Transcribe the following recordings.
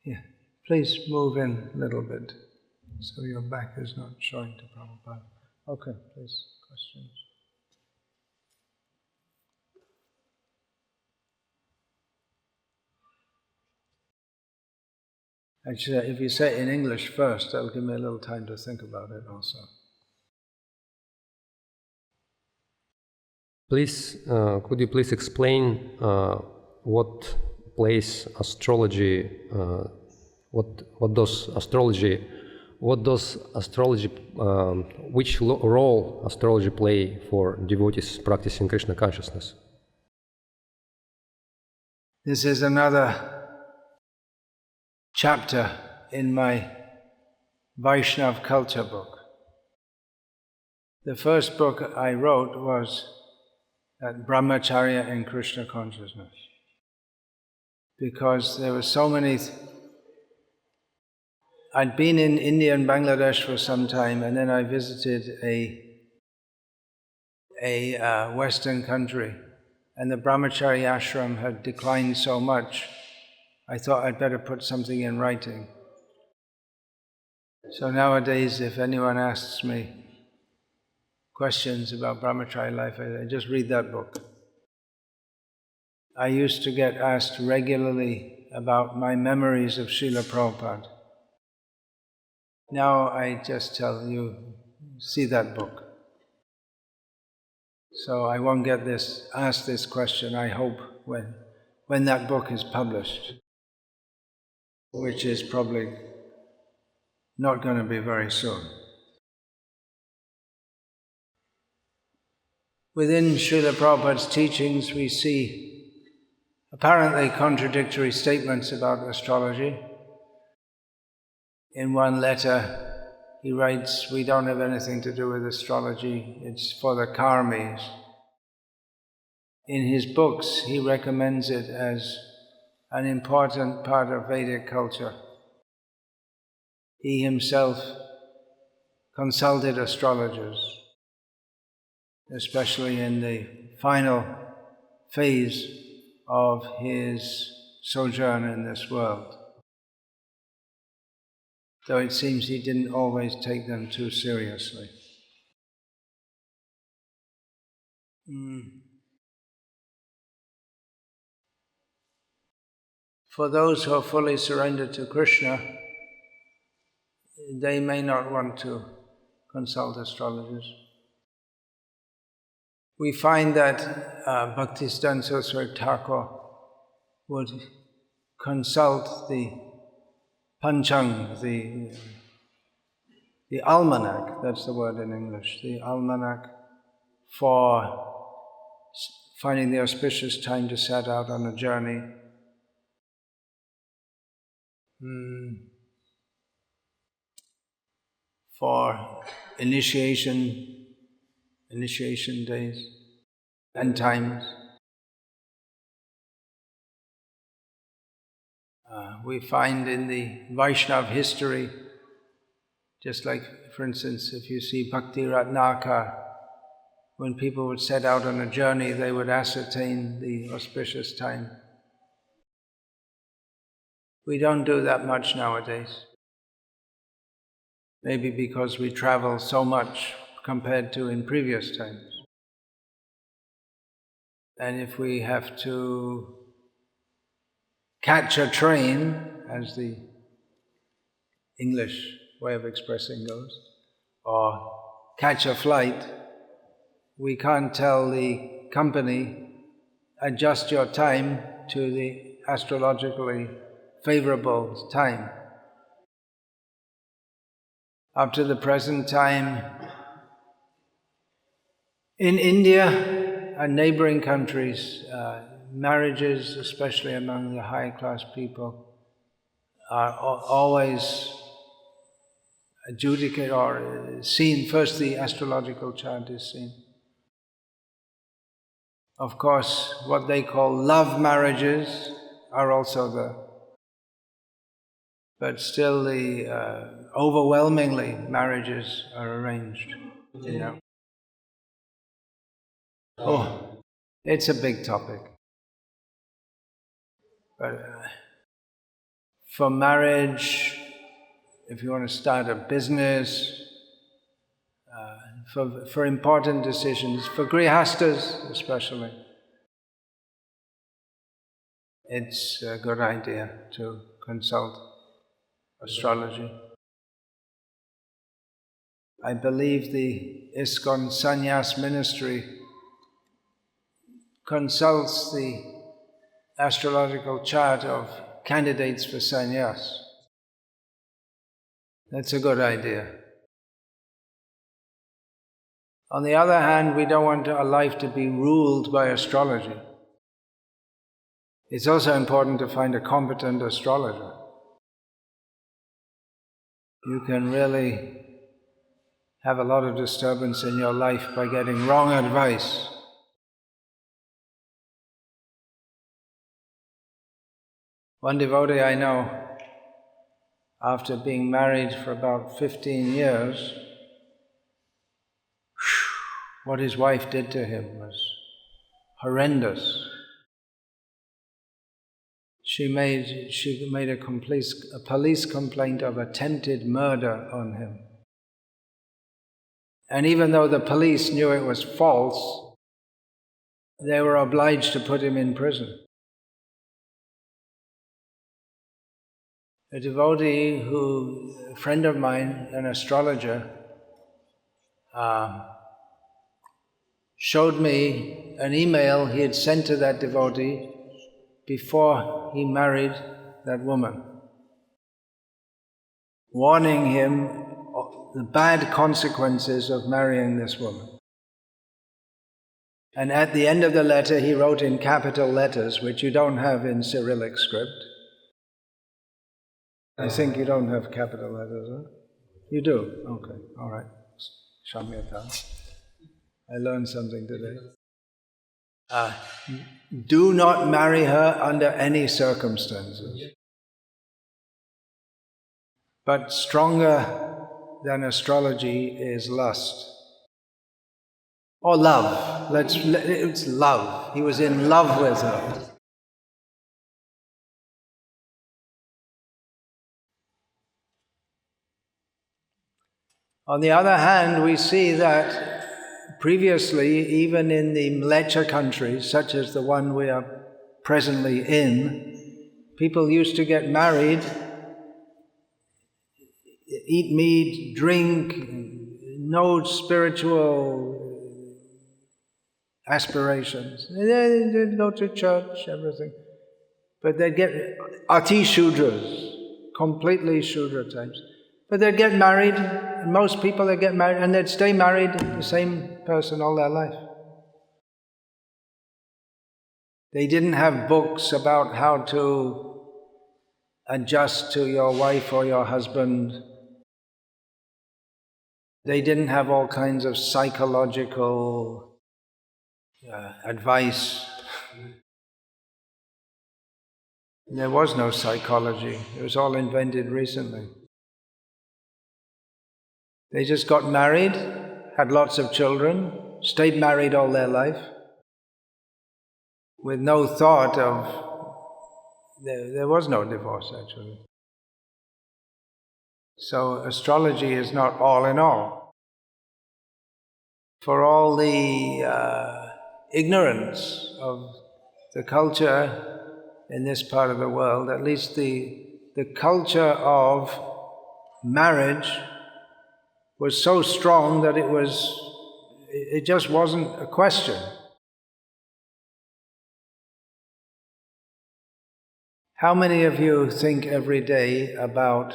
Yeah, please move in a little bit so your back is not showing to Prabhupada. Okay, please, questions. Actually, if you say it in English first, that'll give me a little time to think about it also. Please, could you please explain what place astrology, what does astrology, which role astrology play for devotees practicing Krishna consciousness? This is another chapter in my Vaishnav culture book. The first book I wrote was at Brahmacharya in Krishna consciousness, because there were so many. I'd been in India and Bangladesh for some time, and then I visited a Western country, and the Brahmacharya ashram had declined so much, I thought I'd better put something in writing. So nowadays, if anyone asks me questions about Brahmacharya life, I just read that book. I used to get asked regularly about my memories of Srila Prabhupada. Now I just tell you, see that book. So I won't get asked this question, I hope, when that book is published, which is probably not going to be very soon. Within Srila Prabhupada's teachings, we see apparently contradictory statements about astrology. In one letter, he writes, we don't have anything to do with astrology, it's for the karmis. In his books, he recommends it as an important part of Vedic culture. He himself consulted astrologers, especially in the final phase of his sojourn in this world, though it seems he didn't always take them too seriously. For those who are fully surrendered to Krishna, they may not want to consult astrologers. We find that Bhaktisiddhanta Saraswati Thakur would consult the Panchang, the almanac, that's the word in English, the almanac, for finding the auspicious time to set out on a journey. For initiation days and times. We find in the Vaishnav history, just like, for instance, if you see Bhakti Ratnakar, when people would set out on a journey, they would ascertain the auspicious time. We don't do that much nowadays. Maybe because we travel so much compared to in previous times. And if we have to catch a train, as the English way of expressing goes, or catch a flight, we can't tell the company, adjust your time to the astrologically favorable time. Up to the present time, in India and neighboring countries, marriages, especially among the high-class people, are always adjudicated or seen. First, the astrological chart is seen. Of course, what they call love marriages are also there. But still, overwhelmingly, marriages are arranged. Oh, it's a big topic. But for marriage, if you want to start a business, for important decisions, for grihastas especially, it's a good idea to consult astrology. I believe the ISKCON Sannyas ministry consults the astrological chart of candidates for sannyas. That's a good idea. On the other hand, we don't want our life to be ruled by astrology. It's also important to find a competent astrologer. You can really have a lot of disturbance in your life by getting wrong advice. One devotee I know, after being married for about 15 years, what his wife did to him was horrendous. She made a police complaint of attempted murder on him. And even though the police knew it was false, they were obliged to put him in prison. A devotee a friend of mine, an astrologer, showed me an email he had sent to that devotee before he married that woman, warning him of the bad consequences of marrying this woman. And at the end of the letter he wrote in capital letters, which you don't have in Cyrillic script. I think you don't have capital letters, huh? You do? Okay, all right. Shamyata. I learned something today. Do not marry her under any circumstances. But stronger than astrology is lust. Or love. It's love. He was in love with her. On the other hand, we see that previously, even in the Mleccha countries, such as the one we are presently in, people used to get married, eat meat, drink, no spiritual aspirations. They'd go to church, everything. But they'd get Ati Shudras, completely Shudra types. But they'd get married, most people they'd get married, and they'd stay married, the same person all their life. They didn't have books about how to adjust to your wife or your husband. They didn't have all kinds of psychological advice. There was no psychology. It was all invented recently. They just got married, had lots of children, stayed married all their life, with no thought of... There was no divorce, actually. So astrology is not all in all. For all the ignorance of the culture in this part of the world, at least the culture of marriage was so strong that it just wasn't a question. How many of you think every day about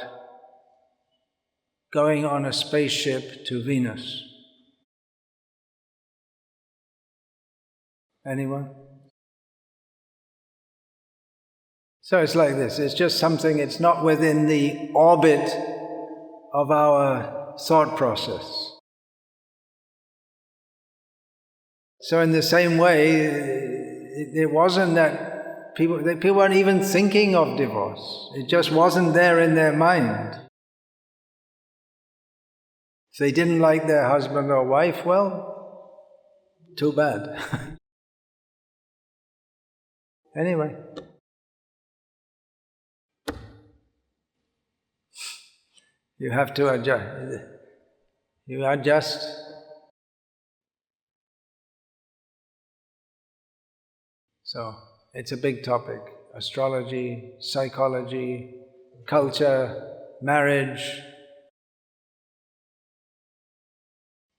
going on a spaceship to Venus? Anyone? So it's like this, it's just something, it's not within the orbit of our thought process. So in the same way, it wasn't that people weren't even thinking of divorce. It just wasn't there in their mind. If they didn't like their husband or wife, well, too bad. Anyway. You have to adjust. You adjust. So it's a big topic. Astrology, psychology, culture, marriage.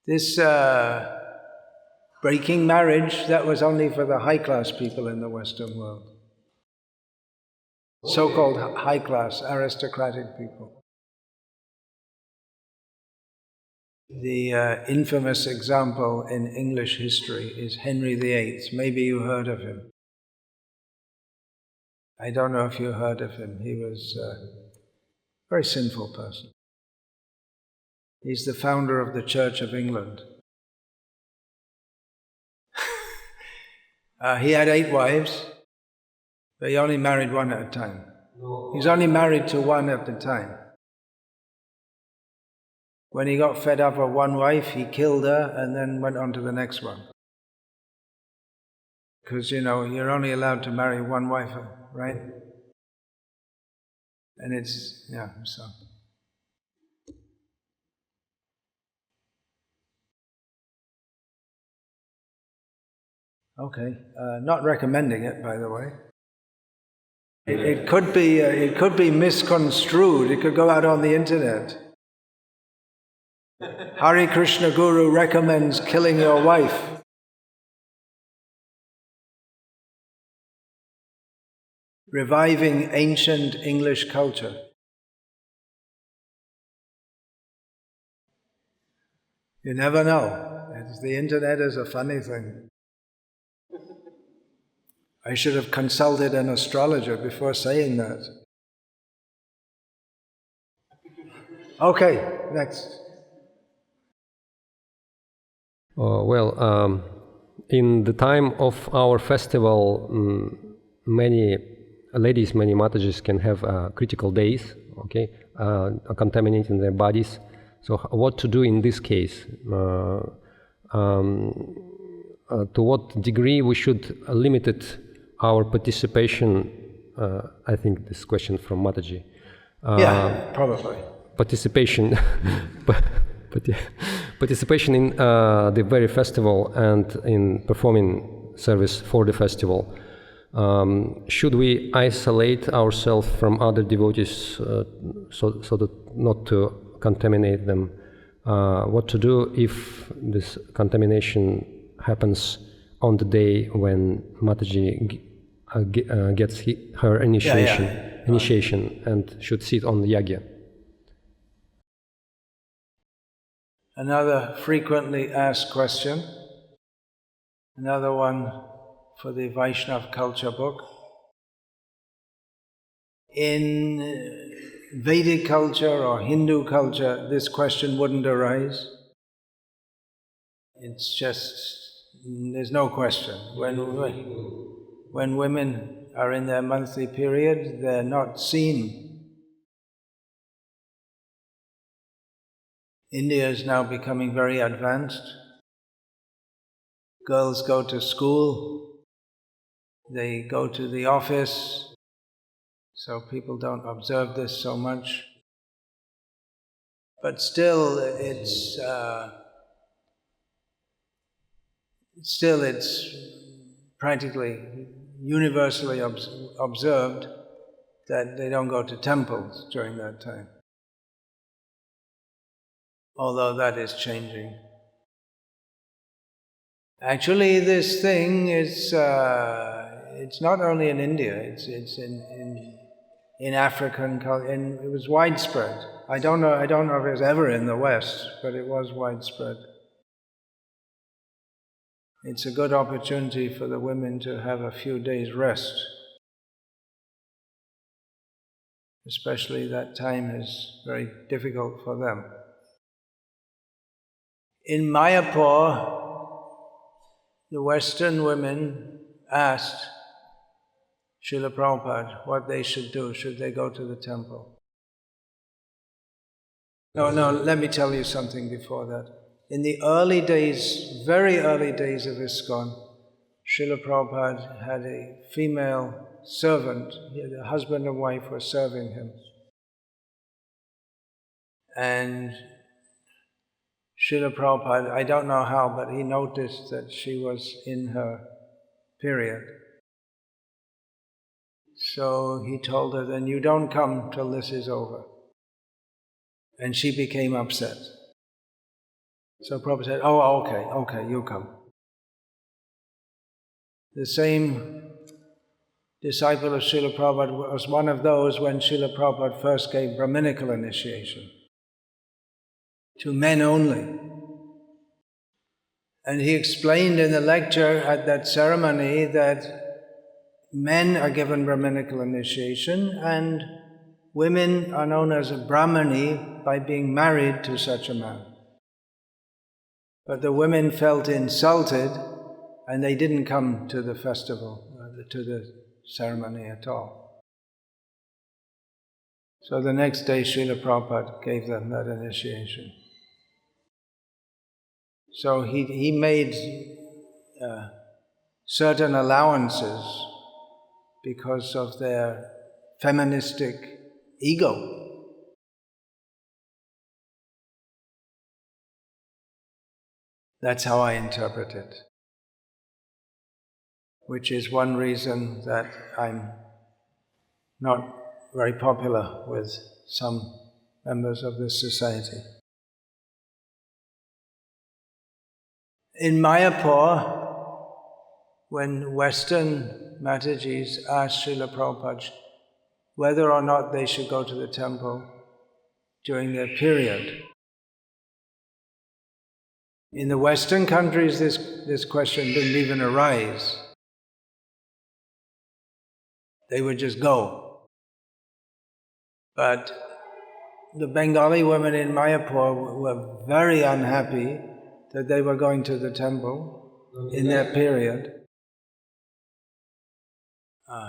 This breaking marriage, that was only for the high-class people in the Western world. So-called high-class, aristocratic people. The infamous example in English history is Henry VIII. Maybe you heard of him. I don't know if you heard of him. He was a very sinful person. He's the founder of the Church of England. He had 8 wives, but he only married one at a time. He's only married to one at a time. When he got fed up of one wife, he killed her and then went on to the next one. Because, you're only allowed to marry one wife, right? And it's, so. Okay, not recommending it, by the way. It could be misconstrued. It could go out on the internet. Hare Krishna Guru recommends killing your wife. Reviving ancient English culture. You never know. The internet is a funny thing. I should have consulted an astrologer before saying that. Okay, next. In the time of our festival, many ladies, many Matajis can have critical days, okay, contaminating their bodies. So what to do in this case? To what degree we should limit our participation? I think this question from Mataji. Probably. Participation in the very festival and in performing service for the festival. Should we isolate ourselves from other devotees so that not to contaminate them? What to do if this contamination happens on the day when Mataji gets her initiation and should sit on the yagya? Another frequently asked question, another one for the Vaishnav culture book. In Vedic culture or Hindu culture, this question wouldn't arise. It's just, there's no question. When women are in their monthly period, they're not seen. India is now becoming very advanced. Girls go to school, they go to the office, so people don't observe this so much. But still, it's practically universally observed that they don't go to temples during that time. Although that is changing. Actually, this thing is it's not only in India. It's in African culture. It was widespread. I don't know if it was ever in the West, but it was widespread. It's a good opportunity for the women to have a few days rest. Especially that time is very difficult for them. In Mayapur, the Western women asked Srila Prabhupada what they should do. Should they go to the temple? No, let me tell you something before that. In the early days, very early days of ISKCON, Srila Prabhupada had a female servant. The husband and wife were serving him. And Srila Prabhupada, I don't know how, but he noticed that she was in her period. So he told her, then you don't come till this is over. And she became upset. So Prabhupada said, oh, okay, you come. The same disciple of Srila Prabhupada was one of those when Srila Prabhupada first gave Brahminical initiation to men only. And he explained in the lecture at that ceremony that men are given Brahminical initiation and women are known as a Brahmani by being married to such a man. But the women felt insulted and they didn't come to the festival, to the ceremony at all. So the next day Srila Prabhupada gave them that initiation. So he made certain allowances because of their feministic ego. That's how I interpret it. Which is one reason that I'm not very popular with some members of this society. In Mayapur, when Western Matajis asked Srila Prabhupada whether or not they should go to the temple during their period, in the Western countries this question didn't even arise. They would just go. But the Bengali women in Mayapur were very unhappy that they were going to the temple in their period.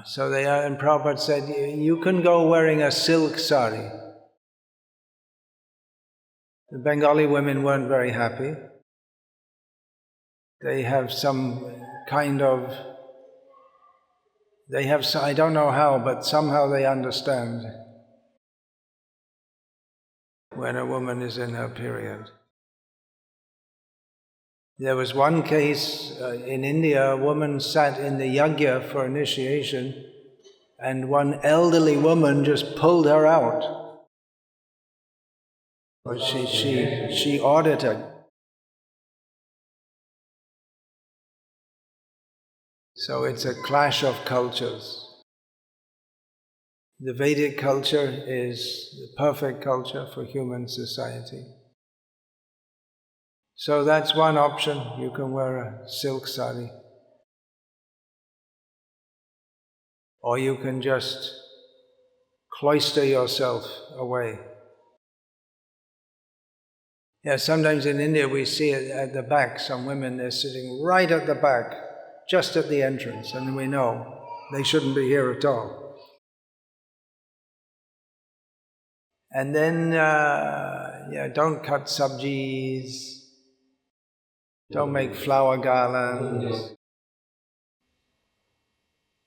So they are, and Prabhupada said, you can go wearing a silk sari. The Bengali women weren't very happy. They have some kind of, I don't know how, but somehow they understand when a woman is in her period. There was one case in India, a woman sat in the yajna for initiation and one elderly woman just pulled her out. But she ordered her. So it's a clash of cultures. The Vedic culture is the perfect culture for human society. So that's one option. You can wear a silk sari. Or you can just cloister yourself away. Yeah, sometimes in India we see it at the back, some women, they're sitting right at the back, just at the entrance, and we know they shouldn't be here at all. And then, don't cut sabjis, don't make flower garlands.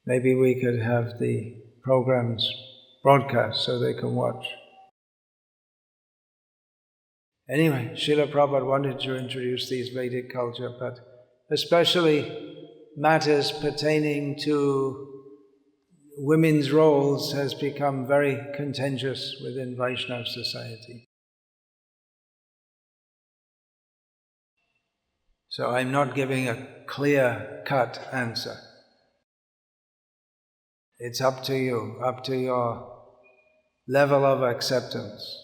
Maybe we could have the programs broadcast so they can watch. Anyway, Srila Prabhupada wanted to introduce these Vedic culture, but especially matters pertaining to women's roles has become very contentious within Vaishnava society. So I'm not giving a clear-cut answer. It's up to you, up to your level of acceptance.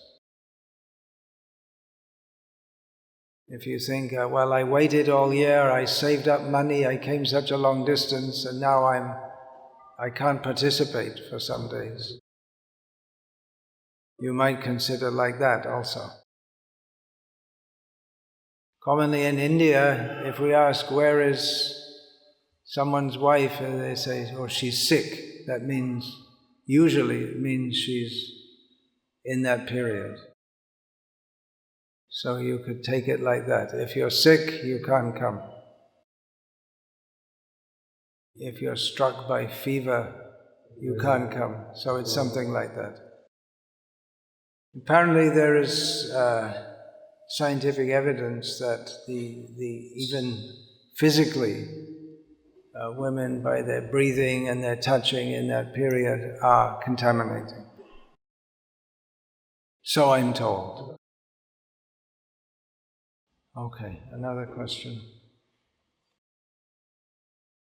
If you think, well, I waited all year, I saved up money, I came such a long distance, and now I can't participate for some days. You might consider like that also. Commonly in India, if we ask, where is someone's wife, and they say, oh, she's sick, that means, usually it means she's in that period. So you could take it like that. If you're sick, you can't come. If you're struck by fever, you can't come. So it's something like that. Apparently there is scientific evidence that even physically women, by their breathing and their touching in that period, are contaminating. So I'm told. Okay, another question.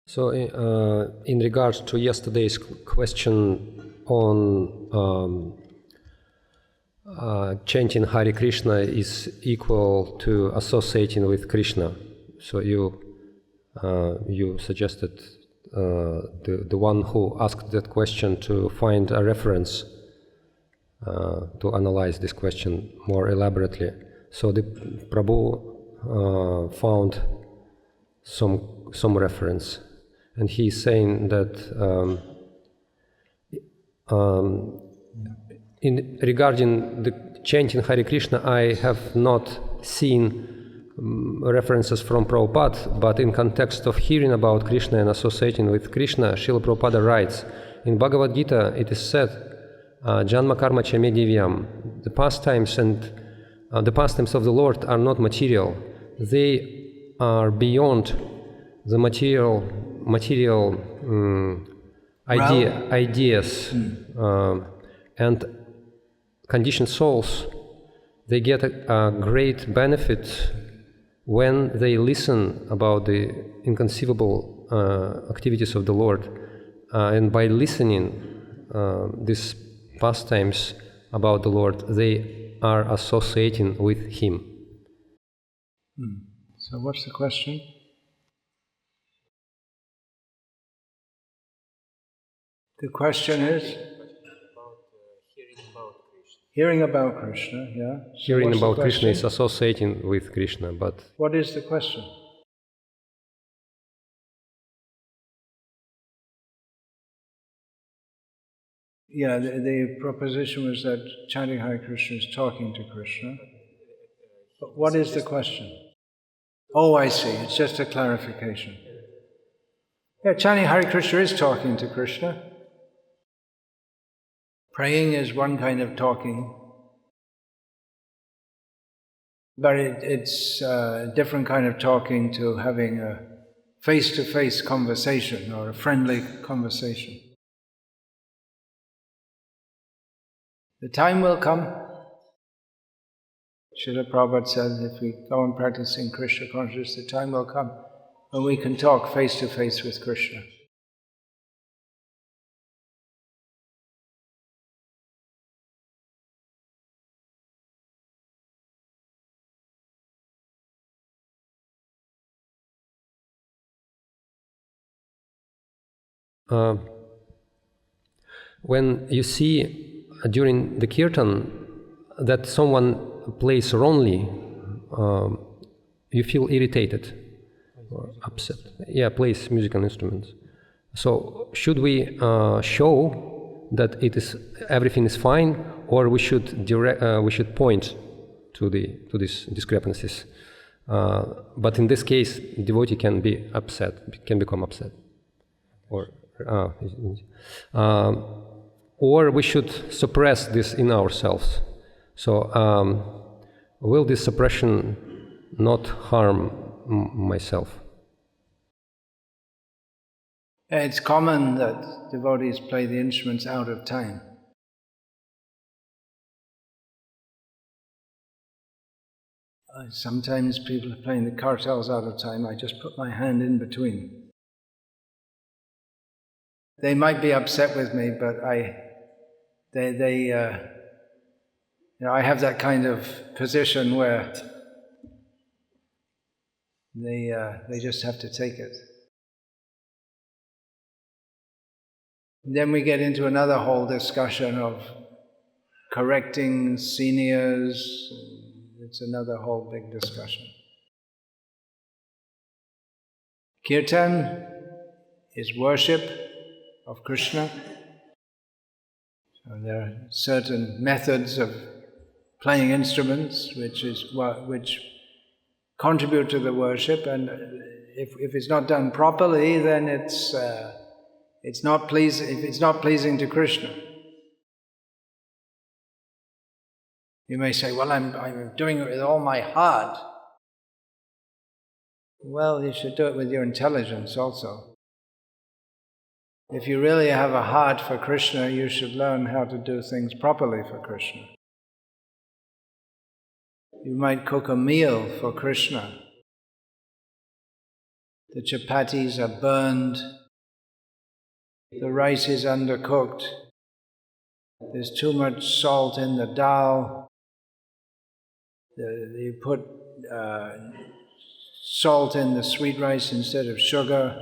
So, in regards to yesterday's question on chanting Hare Krishna is equal to associating with Krishna. So you suggested the one who asked that question to find a reference to analyze this question more elaborately. So the Prabhu found some reference, and he's saying that regarding the chanting Hare Krishna, I have not seen references from Prabhupada, but in context of hearing about Krishna and associating with Krishna, Srila Prabhupada writes, in Bhagavad Gita it is said, Janma karma cha me divyam, the pastimes of the Lord are not material, they are beyond the material ideas, and conditioned souls, they get a great benefit when they listen about the inconceivable activities of the Lord, and by listening these pastimes about the Lord, they are associating with Him. So what's the question? The question is? Hearing about Krishna, yeah. So hearing about Krishna is associating with Krishna, but... What is the question? Yeah, the proposition was that chanting Hare Krishna is talking to Krishna. But what is the question? Oh, I see. It's just a clarification. Yeah, chanting Hare Krishna is talking to Krishna. Praying is one kind of talking, but it's a different kind of talking to having a face-to-face conversation or a friendly conversation. The time will come, Srila Prabhupada said, if we go on practicing Krishna consciousness, the time will come when we can talk face-to-face with Krishna. When you see during the kirtan that someone plays wrongly, you feel irritated or upset. Yeah, plays musical instruments. So should we show that everything is fine, or we should point to these discrepancies? But in this case, devotee can be upset, can become upset, or we should suppress this in ourselves. So, will this suppression not harm myself? It's common that devotees play the instruments out of time. Sometimes people are playing the kartals out of time. I just put my hand in between. They might be upset with me, but I have that kind of position where they just have to take it. Then we get into another whole discussion of correcting seniors. It's another whole big discussion. Kirtan is worship of Krishna. So there are certain methods of playing instruments which contribute to the worship, and if it's not done properly, then it's not pleasing to Krishna. You may say, well, I'm doing it with all my heart. Well, you should do it with your intelligence also. If you really have a heart for Krishna, you should learn how to do things properly for Krishna. You might cook a meal for Krishna. The chapatis are burned, the rice is undercooked, there's too much salt in the dal, you put salt in the sweet rice instead of sugar.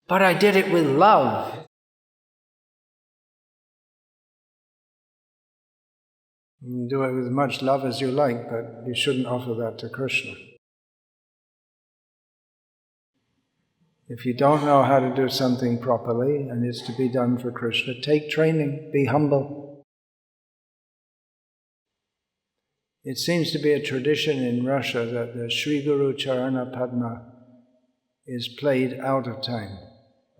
But I did it with love. You can do it with as much love as you like, but you shouldn't offer that to Krishna. If you don't know how to do something properly and it's to be done for Krishna, take training, be humble. It seems to be a tradition in Russia that the Sri Guru Charana Padma is played out of time,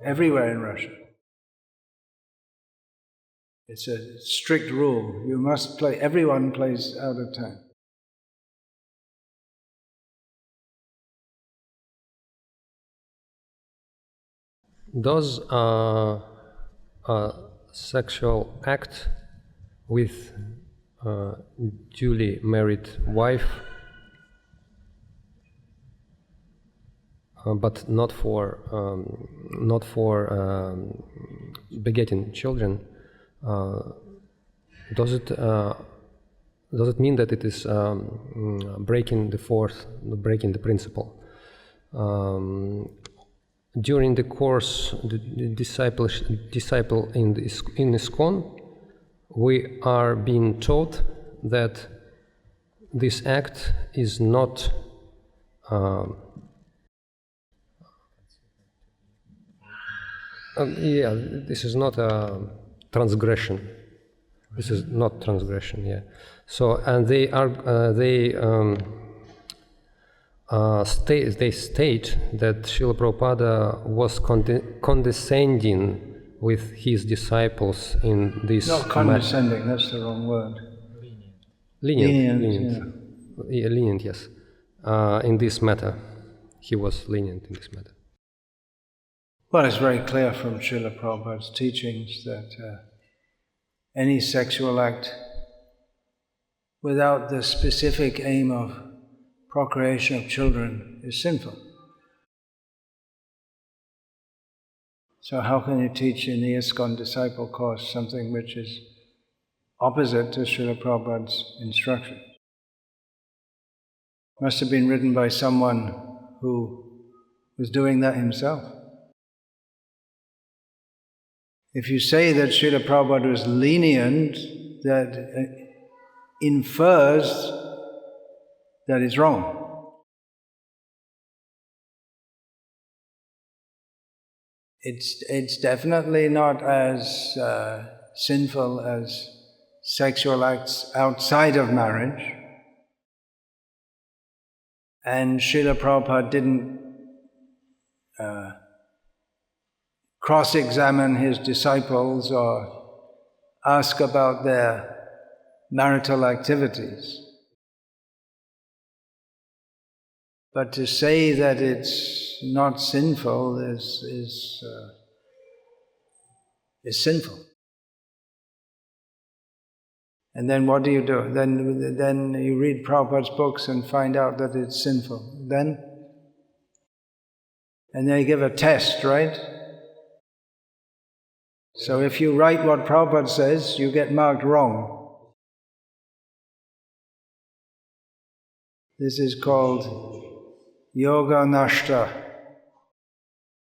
everywhere in Russia. It's a strict rule. You must play, everyone plays out of time. Does a sexual act with a duly married wife, but not for begetting children, does it mean that it is breaking the principle? During the course, the disciple in ISKCON, we are being taught that this act is not this is not a transgression. This is not transgression. Yeah. So, and they state that Srila Prabhupada was condescending with his disciples in this Not condescending, that's the wrong word. Lenient, yes. In this matter. He was lenient in this matter. Well, it's very clear from Srila Prabhupada's teachings that any sexual act without the specific aim of procreation of children is sinful. So how can you teach in the ISKCON disciple course something which is opposite to Srila Prabhupada's instruction? Must have been written by someone who was doing that himself. If you say that Srila Prabhupada was lenient, that infers that it's wrong. It's definitely not as sinful as sexual acts outside of marriage. And Srila Prabhupada didn't cross-examine his disciples or ask about their marital activities. But to say that it's not sinful is sinful. And then what do? Then you read Prabhupada's books and find out that it's sinful. And they give a test, right? So if you write what Prabhupada says, you get marked wrong. This is called Yoga Nashta.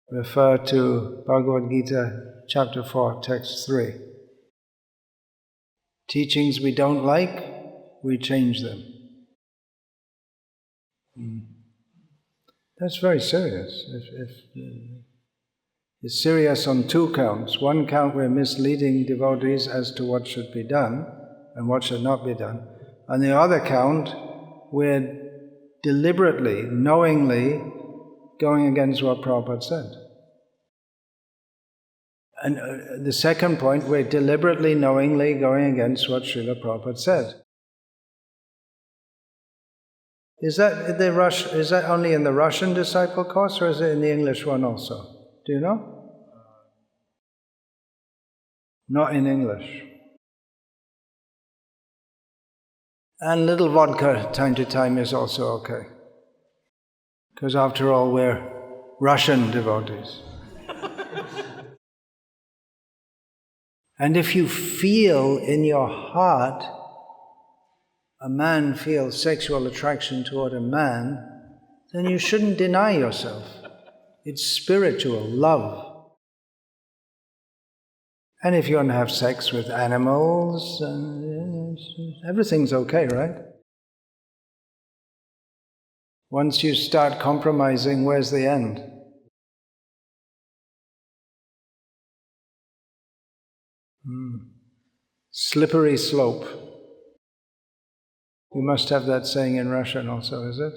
Refer to Bhagavad Gita, chapter 4, text 3. Teachings we don't like, we change them. That's very serious. It's serious on two counts. One count, we're misleading devotees as to what should be done and what should not be done. On the other count, we're deliberately, knowingly going against what Prabhupada said. And the second point, we're deliberately, knowingly going against what Srila Prabhupada said. Is that only in the Russian disciple course, or is it in the English one also? Do you know? Not in English. And little vodka time to time is also okay. Because after all, we're Russian devotees. And if you feel in your heart, a man feels sexual attraction toward a man, then you shouldn't deny yourself. It's spiritual love. And if you want to have sex with animals, everything's okay, right? Once you start compromising, where's the end? Slippery slope. You must have that saying in Russian also, is it?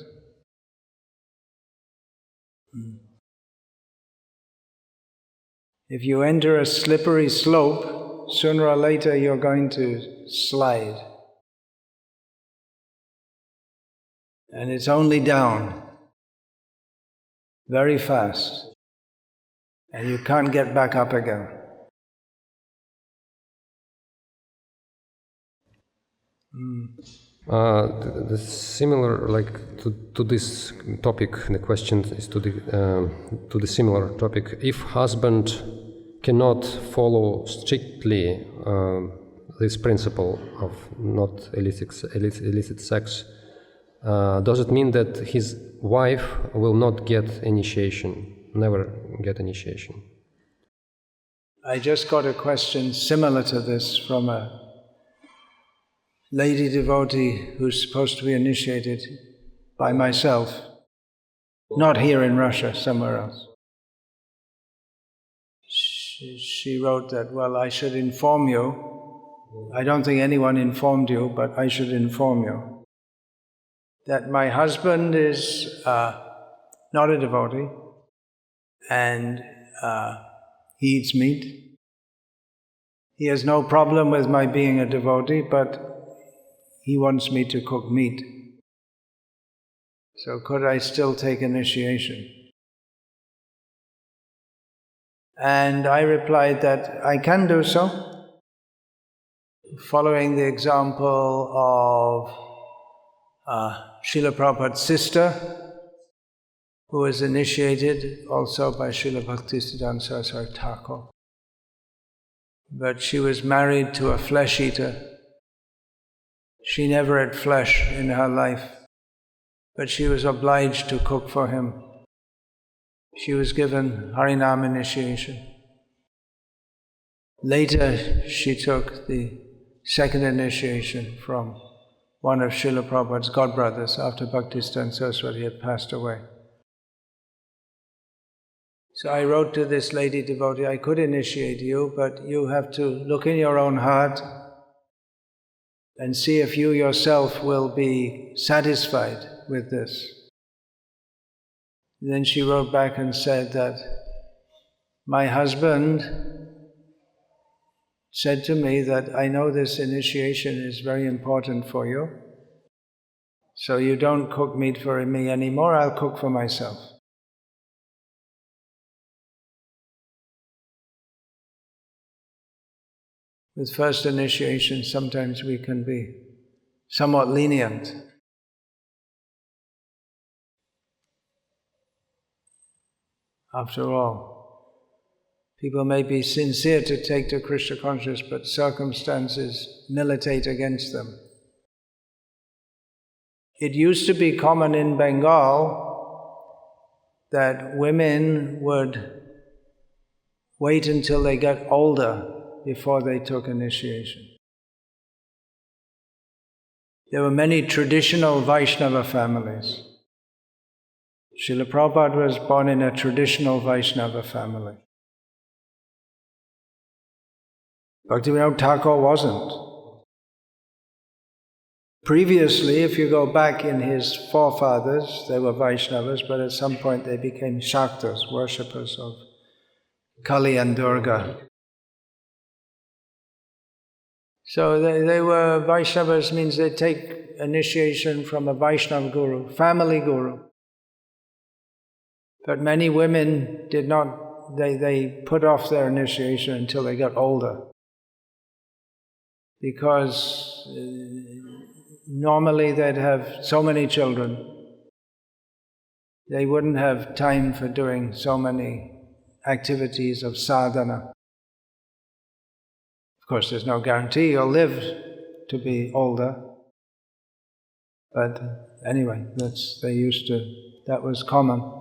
If you enter a slippery slope, sooner or later you're going to slide. And it's only down, very fast. And you can't get back up again. The similar, like to this topic, the question is to the similar topic. If husband cannot follow strictly this principle of not illicit sex, does it mean that his wife will not get initiation, never get initiation? I just got a question similar to this from a lady devotee who's supposed to be initiated by myself, not here in Russia, somewhere else. She wrote that, well, I should inform you, I don't think anyone informed you, but I should inform you, that my husband is not a devotee, and he eats meat. He has no problem with my being a devotee, but he wants me to cook meat. So could I still take initiation? And I replied that I can do so, following the example of Srila Prabhupada's sister, who was initiated also by Srila Bhakti Saraswati Thakur. But she was married to a flesh eater. She never ate flesh in her life, but she was obliged to cook for him. She was given Harinam initiation. Later, she took the second initiation from one of Srila Prabhupada's godbrothers after Bhakti Saraswati had passed away. So I wrote to this lady devotee, I could initiate you, but you have to look in your own heart and see if you yourself will be satisfied with this. Then she wrote back and said that my husband said to me that I know this initiation is very important for you, so you don't cook meat for me anymore, I'll cook for myself. With first initiation, sometimes we can be somewhat lenient. After all, people may be sincere to take to Krishna consciousness, but circumstances militate against them. It used to be common in Bengal that women would wait until they got older before they took initiation. There were many traditional Vaishnava families. Srila Prabhupada was born in a traditional Vaishnava family. Bhaktivinoda Thakur wasn't. Previously, if you go back in his forefathers, they were Vaishnavas, but at some point they became Shaktas, worshippers of Kali and Durga. So they were Vaishnavas, means they take initiation from a Vaishnava guru, family guru. But many women did not, they put off their initiation until they got older. Because normally they'd have so many children, they wouldn't have time for doing so many activities of sadhana. Of course, there's no guarantee you'll live to be older. But anyway, that was common.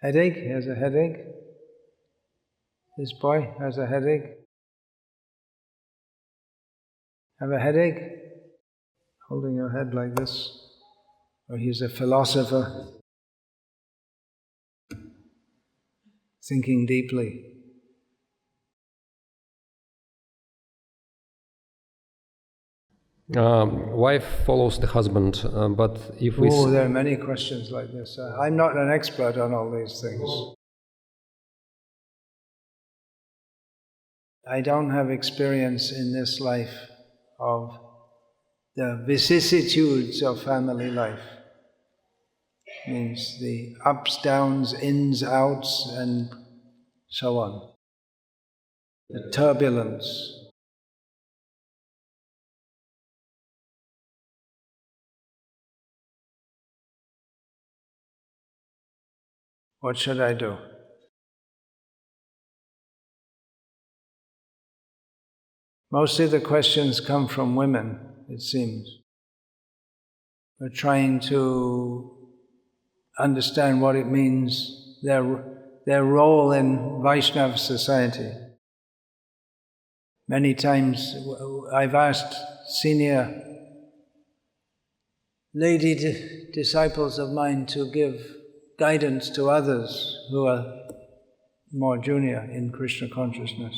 Headache? He has a headache? This boy has a headache? Have a headache? Holding your head like this? Or he's a philosopher, thinking deeply. Wife follows the husband, but if we... there are many questions like this. I'm not an expert on all these things. I don't have experience in this life of the vicissitudes of family life. Means the ups, downs, ins, outs, and so on. The turbulence. What should I do? Mostly the questions come from women, it seems. We're trying to understand what it means, their role in Vaishnava society. Many times I've asked senior lady disciples of mine to give guidance to others who are more junior in Krishna consciousness.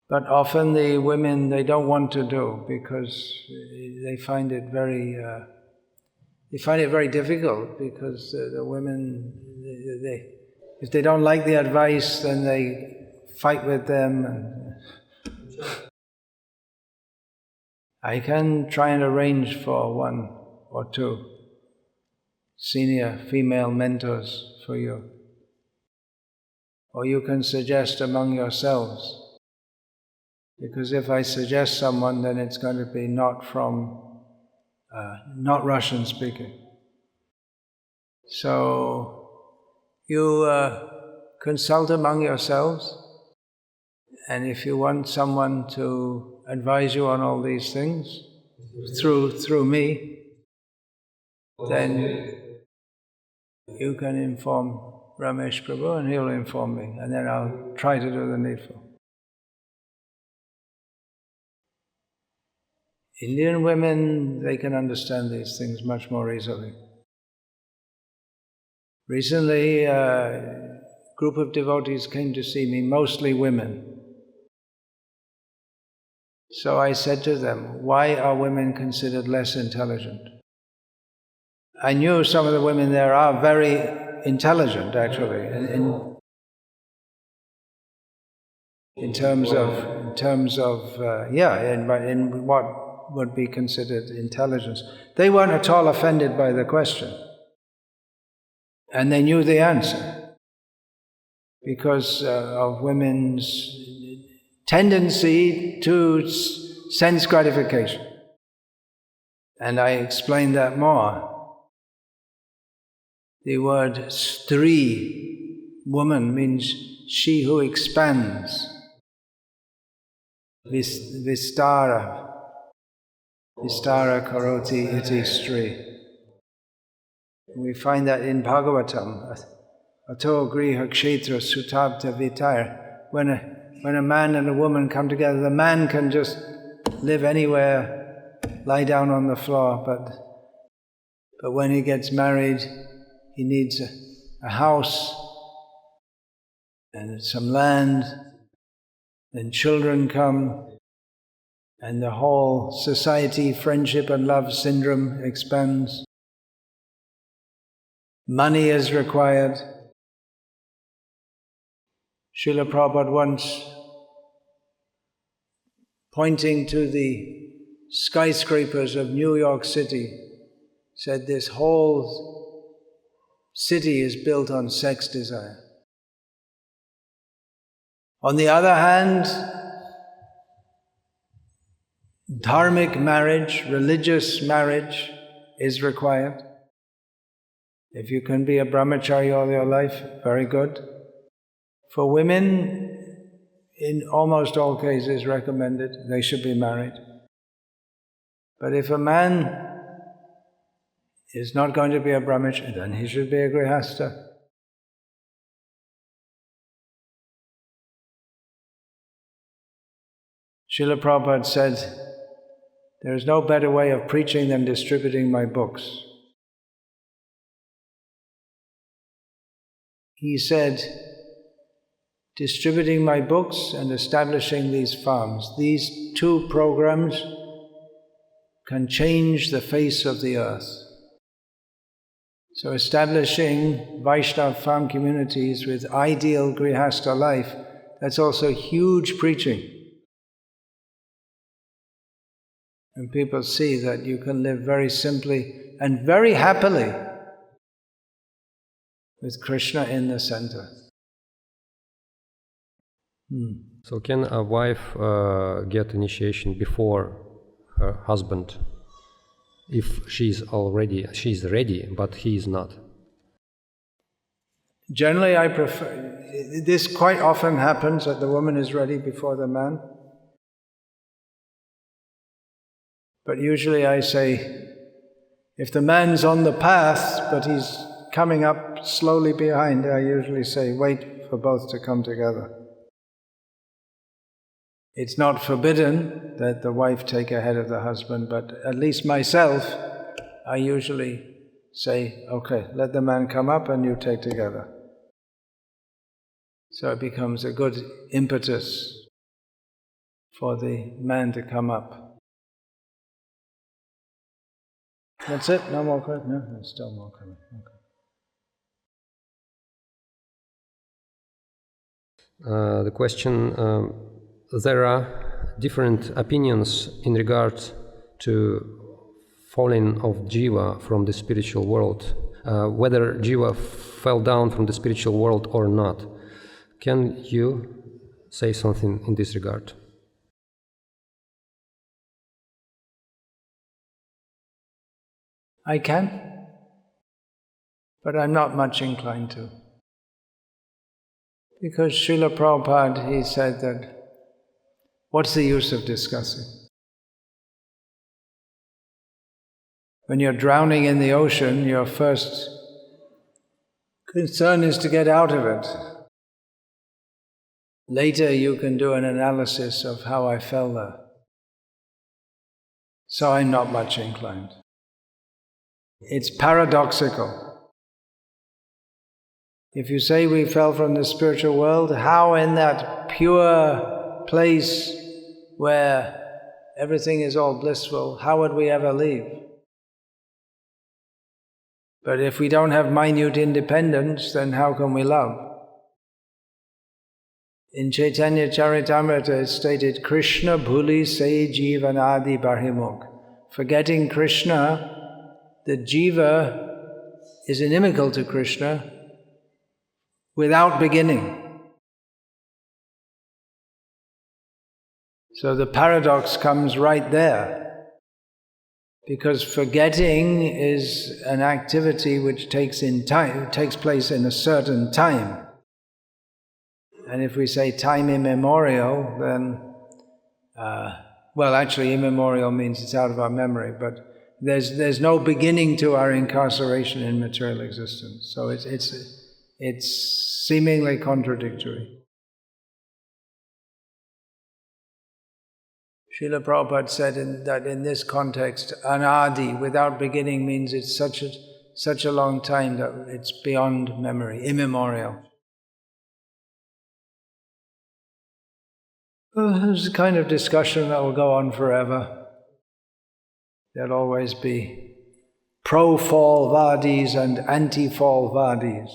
But often the women, they don't want to do because they find it very difficult, because the women, if they don't like the advice, then they fight with them. I can try and arrange for one or two senior female mentors for you. Or you can suggest among yourselves. Because if I suggest someone, then it's going to be not Russian speaking. So you consult among yourselves, and if you want someone to advise you on all these things through me, then you can inform Ramesh Prabhu and he'll inform me, and then I'll try to do the needful. Indian women, they can understand these things much more easily. Recently, a group of devotees came to see me, mostly women. So I said to them, why are women considered less intelligent? I knew some of the women there are very intelligent, actually, in terms of what would be considered intelligence. They weren't at all offended by the question. And they knew the answer because of women's tendency to sense gratification. And I explained that more. The word stri, woman, means she who expands. Vistara karoti iti stri. We find that in Bhagavatam. Ato griha kshetra sutabta vitaya. When a man and a woman come together, the man can just live anywhere, lie down on the floor, but when he gets married, he needs a house and some land, then children come, and the whole society, friendship and love syndrome expands. Money is required. Srila Prabhupada once, pointing to the skyscrapers of New York City, said this whole city is built on sex desire. On the other hand, dharmic marriage, religious marriage is required. If you can be a brahmachari all your life, very good. For women, in almost all cases recommended, they should be married. But if a man is not going to be a brahmachari, then he should be a grihastha. Srila Prabhupada said, there is no better way of preaching than distributing my books. He said, distributing my books and establishing these farms, these two programs can change the face of the earth. So establishing Vaishnava farm communities with ideal grihastha life, that's also huge preaching. And people see that you can live very simply and very happily with Krishna in the center. So can a wife get initiation before her husband if she's ready, but he is not? Generally, I prefer, this quite often happens that the woman is ready before the man. But usually I say, if the man's on the path, but he's coming up slowly behind, I usually say, wait for both to come together. It's not forbidden that the wife take ahead of the husband, but at least myself, I usually say, okay, let the man come up and you take together. So it becomes a good impetus for the man to come up. That's it? No more questions? No, there's still more coming. Okay. The question, there are different opinions in regard to falling of Jiva from the spiritual world, whether Jiva fell down from the spiritual world or not. Can you say something in this regard? I can, but I'm not much inclined to. Because Srila Prabhupada, he said that, what's the use of discussing? When you're drowning in the ocean, your first concern is to get out of it. Later you can do an analysis of how I fell there. So I'm not much inclined. It's paradoxical. If you say we fell from the spiritual world, how in that pure place where everything is all blissful, how would we ever leave? But if we don't have minute independence, then how can we love? In Chaitanya Charitamrita it's stated, Krishna bhuli se jivanadi barhimukh. Forgetting Krishna, the jiva is inimical to Krishna without beginning. So the paradox comes right there, because forgetting is an activity which takes place in a certain time. And if we say time immemorial, then, well, actually immemorial means it's out of our memory, but there's no beginning to our incarceration in material existence. So it's seemingly contradictory. Srila Prabhupada said that in this context, anadi, without beginning, means it's such a long time that it's beyond memory, immemorial. There's a kind of discussion that will go on forever. There'll always be pro-fall vadis and anti-fall vadis.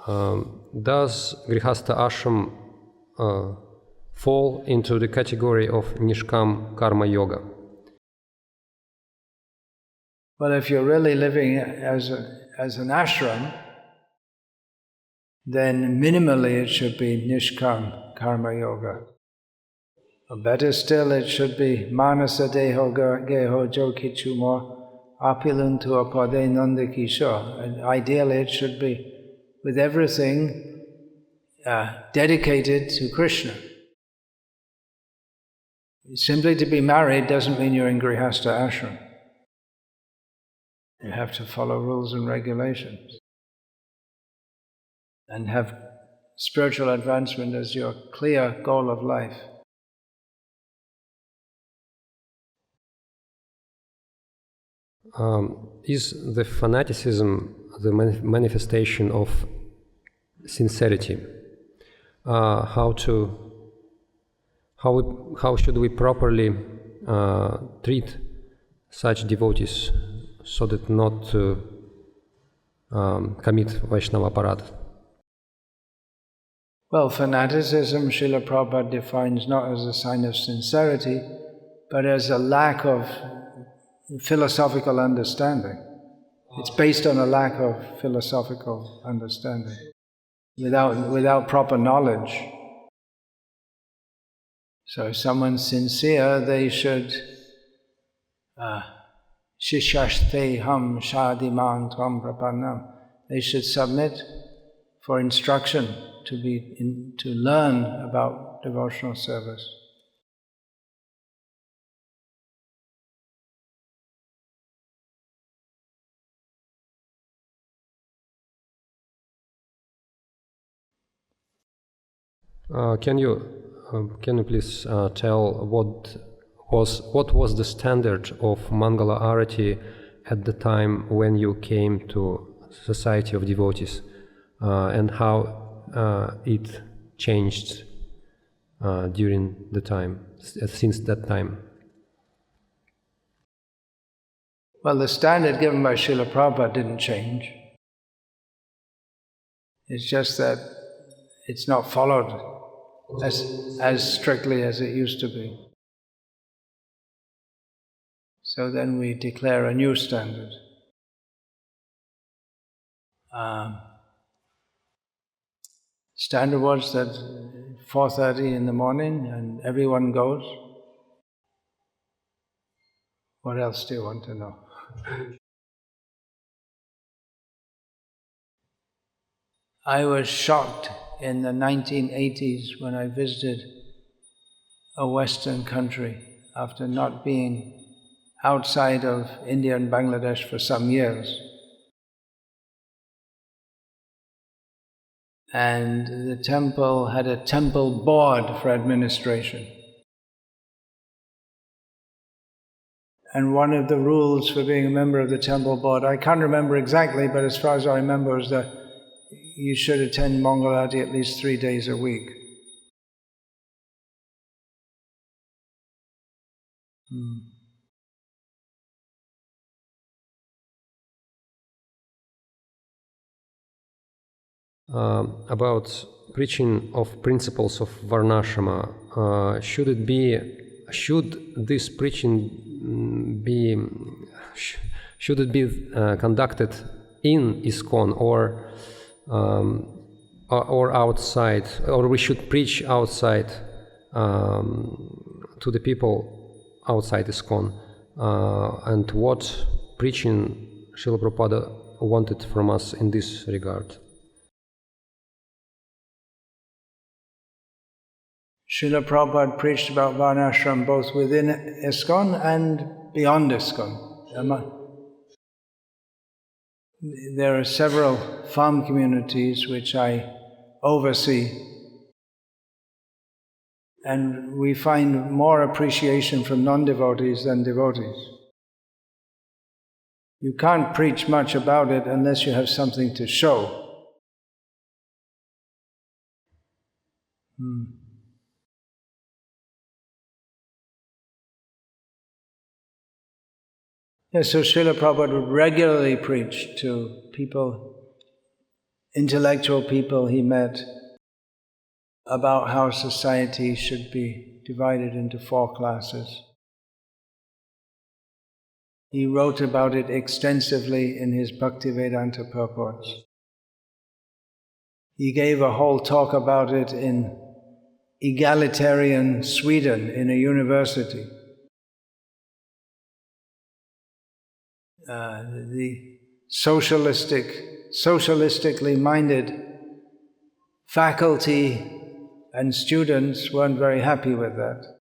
Does Grihastha ashram fall into the category of Nishkam Karma Yoga? Well, if you're really living as an ashram, then minimally it should be Nishkam Karma Yoga. Or better still, it should be Manasa Deho Geho Jokichu Mo Apiluntu Apade Nandakisho. And ideally it should be with everything dedicated to Krishna. Simply to be married doesn't mean you're in Grihastha ashram. You have to follow rules and regulations and have spiritual advancement as your clear goal of life. Is the fanaticism the manifestation of sincerity? How should we properly treat such devotees so that not to commit Vaishnava aparad? Well, fanaticism, Srila Prabhupada defines not as a sign of sincerity, but as a lack of philosophical understanding. It's based on a lack of philosophical understanding, without proper knowledge. So if someone's sincere, they should shishashte ham shadimang tvam prapannam. They should submit for instruction to learn about devotional service. Can you please tell what was the standard of Mangala Arati at the time when you came to Society of Devotees, and how it changed during the time, since that time? Well, the standard given by Srila Prabhupada didn't change. It's just that it's not followed as strictly as it used to be. So then we declare a new standard. Standard was that 4:30 in the morning and everyone goes. What else do you want to know? I was shocked in the 1980s when I visited a Western country after not being outside of India and Bangladesh for some years. And the temple had a temple board for administration. And one of the rules for being a member of the temple board, I can't remember exactly, but as far as I remember, was that you should attend Mangalarati at least 3 days a week. About preaching of principles of Varnashrama, should this preaching be conducted in ISKCON or outside, or we should preach outside to the people outside ISKCON, and what preaching Srila Prabhupada wanted from us in this regard? Srila Prabhupada preached about Varnashram both within ISKCON and beyond ISKCON. There are several farm communities which I oversee, and we find more appreciation from non-devotees than devotees. You can't preach much about it unless you have something to show. Yeah, so Srila Prabhupada would regularly preach to people intellectual people he met about how society should be divided into 4 classes. He wrote about it extensively in his Bhaktivedanta purports. He gave a whole talk about it in egalitarian Sweden in a university. The socialistically minded faculty and students weren't very happy with that.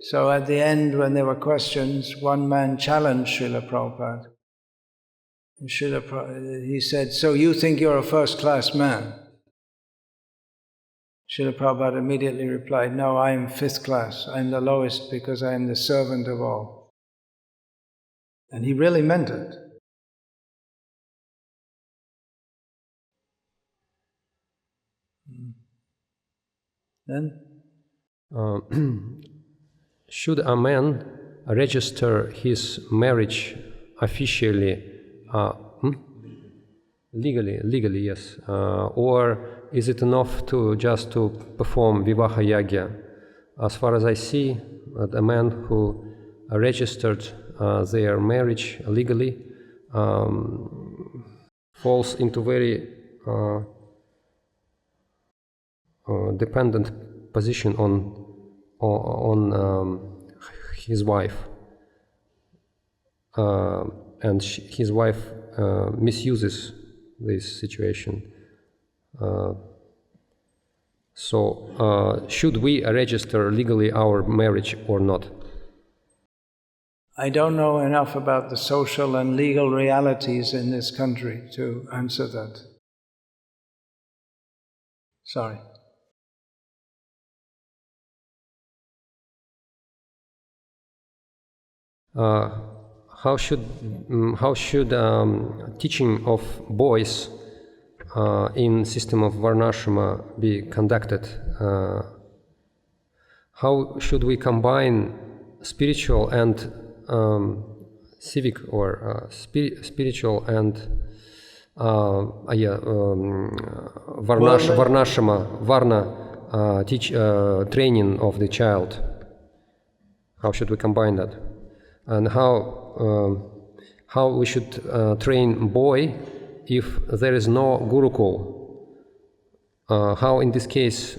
So at the end, when there were questions, one man challenged Srila Prabhupada. And he said, "So you think you're a first-class man?" Srila Prabhupada immediately replied, "No, I am 5th class. I am the lowest because I am the servant of all." And he really meant it. Then? Should a man register his marriage officially, legally, yes, or is it enough to just to perform Vivaha Yagya? As far as I see, a man who registered their marriage legally falls into very dependent position on his wife, and his wife misuses this situation. So, should we register legally our marriage or not? I don't know enough about the social and legal realities in this country to answer that. Sorry. How should teaching of boys in system of Varnashrama be conducted? How should we combine spiritual and civic or spiritual and Varna training of the child? How should we combine that? And how we should train boy if there is no Gurukul? How in this case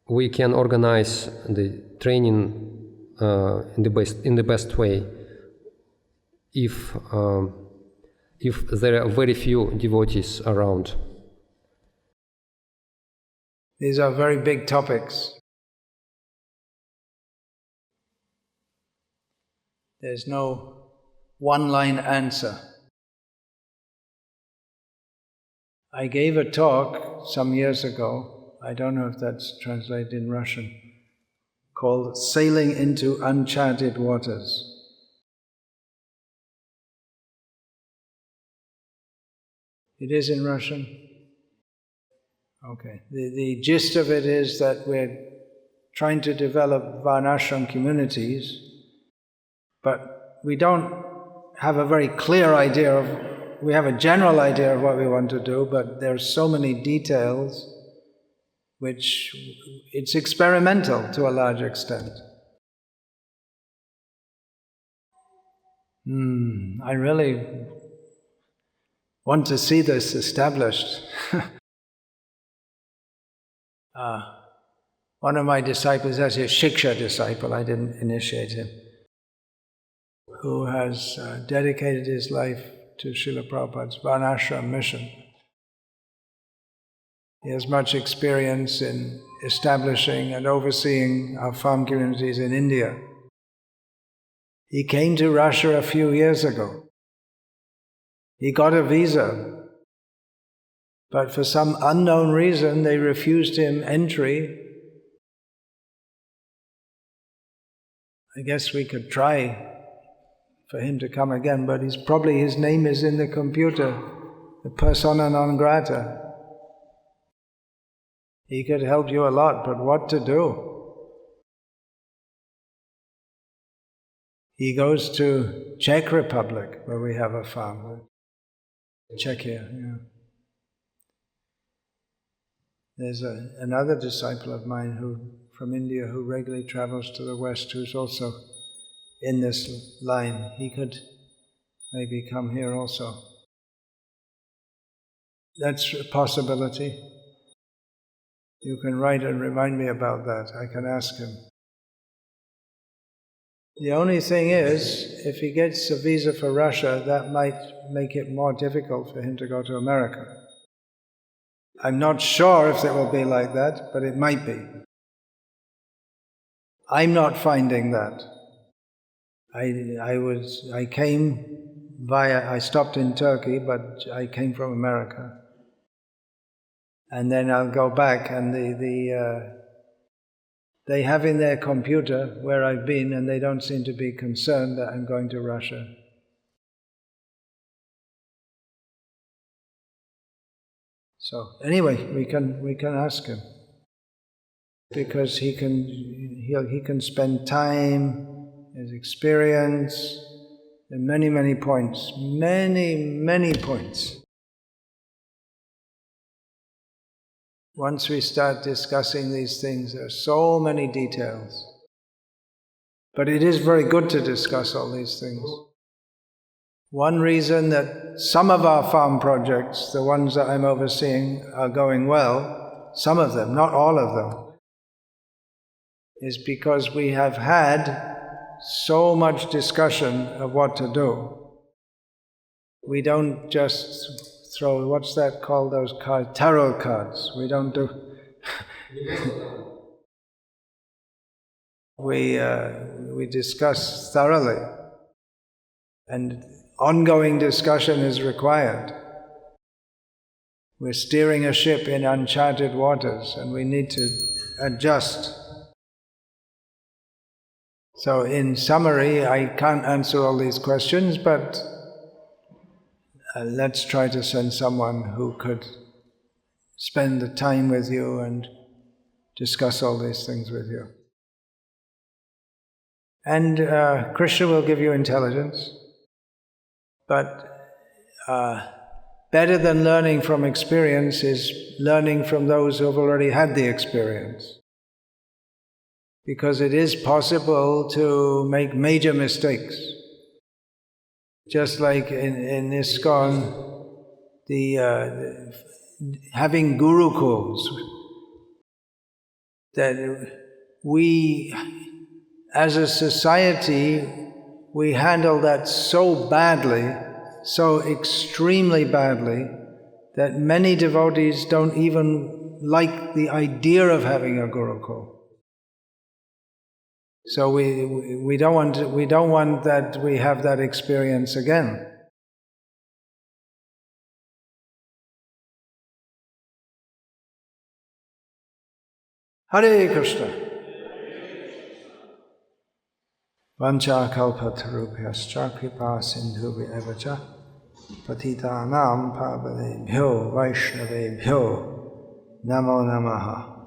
we can organize the training in the best way if there are very few devotees around? These are very big topics. There's no one-line answer. I gave a talk some years ago, I don't know if that's translated in Russian, called Sailing into Uncharted Waters. It is in Russian? Okay. The gist of it is that we're trying to develop Varnashram communities, but we don't have a very clear idea of, we have a general idea of what we want to do, but there's so many details which it's experimental to a large extent. I really want to see this established. One of my disciples, actually a Shiksha disciple, I didn't initiate him, who has dedicated his life to Srila Prabhupada's Varnashram mission. He has much experience in establishing and overseeing our farm communities in India. He came to Russia a few years ago. He got a visa, but for some unknown reason they refused him entry. I guess we could try for him to come again, but his name is in the computer, the persona non grata. He could help you a lot, but what to do? He goes to Czech Republic, where we have a farm. Czechia, yeah. There's another disciple of mine from India who regularly travels to the West, who's also in this line. He could maybe come here also. That's a possibility. You can write and remind me about that. I can ask him. The only thing is, if he gets a visa for Russia, that might make it more difficult for him to go to America. I'm not sure if it will be like that, but it might be. I'm not finding that. I came I stopped in Turkey, but I came from America. And then I'll go back, and they have in their computer where I've been, and they don't seem to be concerned that I'm going to Russia. So anyway, we can ask him, because he can spend time, his experience, in many points, many points. Once we start discussing these things, there are so many details. But it is very good to discuss all these things. One reason that some of our farm projects, the ones that I'm overseeing, are going well, some of them, not all of them, is because we have had so much discussion of what to do. We don't just throw, what's that called, those cards? Tarot cards. We don't do... we discuss thoroughly. And ongoing discussion is required. We're steering a ship in uncharted waters, and we need to adjust. So in summary, I can't answer all these questions, but let's try to send someone who could spend the time with you and discuss all these things with you. And Krishna will give you intelligence, but better than learning from experience is learning from those who have already had the experience. Because it is possible to make major mistakes. Just like in ISKCON, having gurukuls, that we, as a society, we handle that so badly, so extremely badly, that many devotees don't even like the idea of having a gurukul. So we don't want that we have that experience again. Hare Krishna. Vancha kalpatarubhyascha kripa sindhubhya evacha patitanam pavanebhyo vaishnavebhyo namo namaha.